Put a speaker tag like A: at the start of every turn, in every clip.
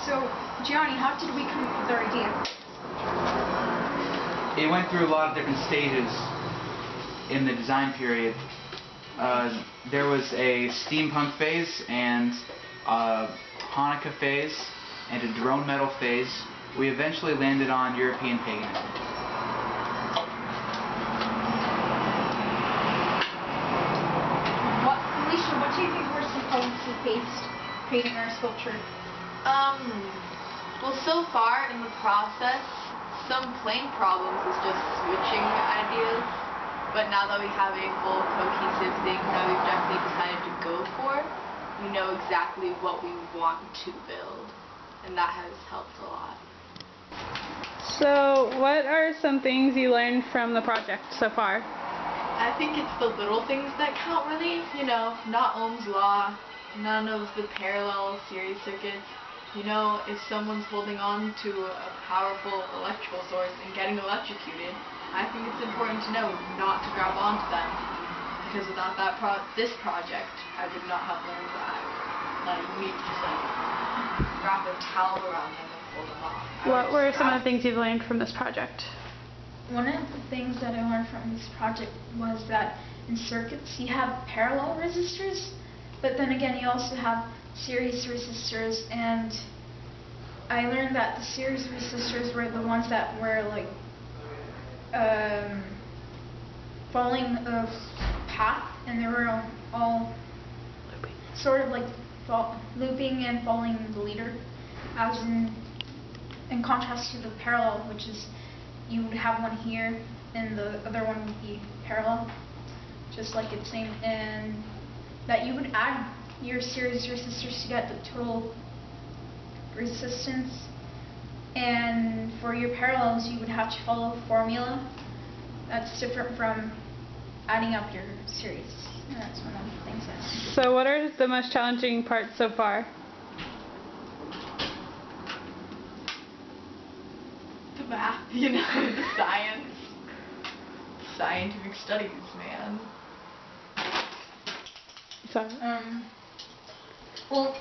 A: So, Gianni, how did we come up with our idea?
B: It went through a lot of different stages in the design period. There was a steampunk phase and a Hanukkah phase and a drone metal phase. We eventually landed on European paganism.
A: Alicia, what do you think were some problems you faced creating our sculpture?
C: Well, so far in the process, some plain problems is just switching ideas. But now that we have a full cohesive thing that we've definitely decided to go for, we know exactly what we want to build. And that has helped a lot.
D: So, what are some things you learned from the project so far?
C: I think it's the little things that count really. You know, not Ohm's law, none of the parallel series circuits. You know, if someone's holding on to a powerful electrical source and getting electrocuted, I think it's important to know not to grab onto them. Because without this project, I would not have learned that. Like, you need to just wrap a towel around them and pull them off.
D: What were some of the things you've learned from this project?
A: One of the things that I learned from this project was that in circuits you have parallel resistors, but then again you also have series resistors, and I learned that the series resistors were the ones that were like following a path, and they were all sort of like looping and following the leader, as in contrast to the parallel, which is you would have one here and the other one would be parallel, just like it's saying, and that you would add your series resistors to get the total resistance, and for your parallels you would have to follow a formula that's different from adding up your series, and that's one of the things that.
D: So what are the most challenging parts so far?
C: The math, you know, the science, scientific studies, man.
D: So,
A: well,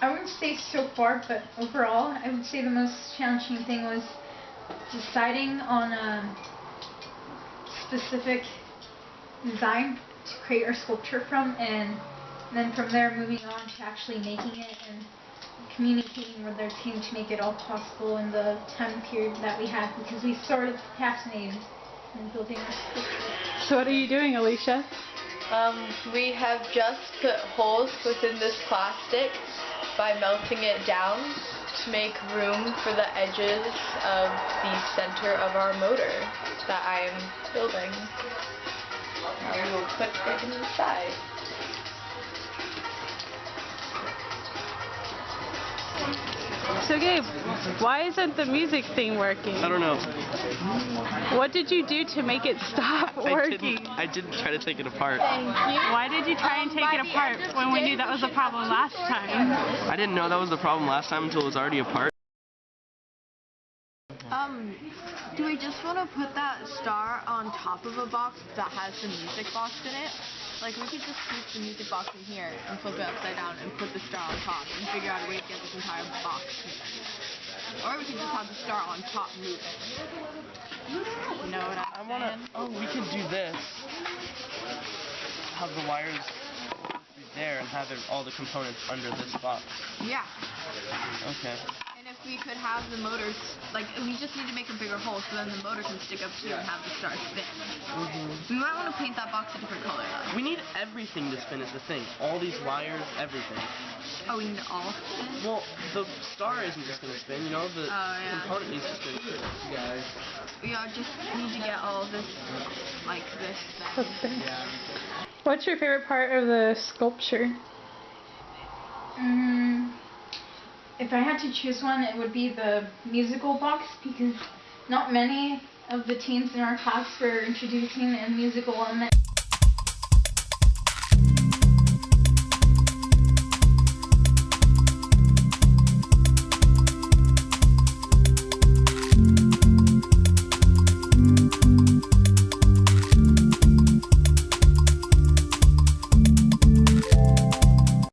A: I wouldn't say so far, but overall, I would say the most challenging thing was deciding on a specific design to create our sculpture from, and then from there moving on to actually making it and communicating with our team to make it all possible in the time period that we had, because we sort of procrastinated in building our sculpture.
D: so what are you doing, Alicia?
C: We have just put holes within this plastic by melting it down to make room for the edges of the center of our motor that I am building. We will put it inside.
D: So Gabe, why isn't the music thing working?
E: I don't know.
D: What did you do to make it stop working?
E: I didn't try to take it apart.
C: Thank you.
D: Why did you try and take it apart when we knew that was the problem last time?
E: I didn't know that was the problem last time until it was already apart.
C: Do we just want to put that star on top of a box that has the music box in it? Like, we could just keep the music box in here and flip it upside down and put the star on top and figure out a way to get this entire box moving. Or we could just have the star on top moving. You know what I'm saying?
E: Oh, we could do this. Have the wires there and have all the components under this box.
C: Yeah.
E: Okay.
C: And if we could have the motors, like, we just need to make a bigger hole so then the motor can stick up here and have the star spin. We might want to paint that box a different color though.
E: We need everything to spin is the thing. All these wires, everything.
C: Oh, we need it all spin?
E: Well, the star isn't just going to spin, you know? The component needs to spin.
C: We just need to get all of this, like this thing.
D: What's your favorite part of the sculpture?
A: If I had to choose one, it would be the musical box, because not many of the teens in our class were introducing a musical element.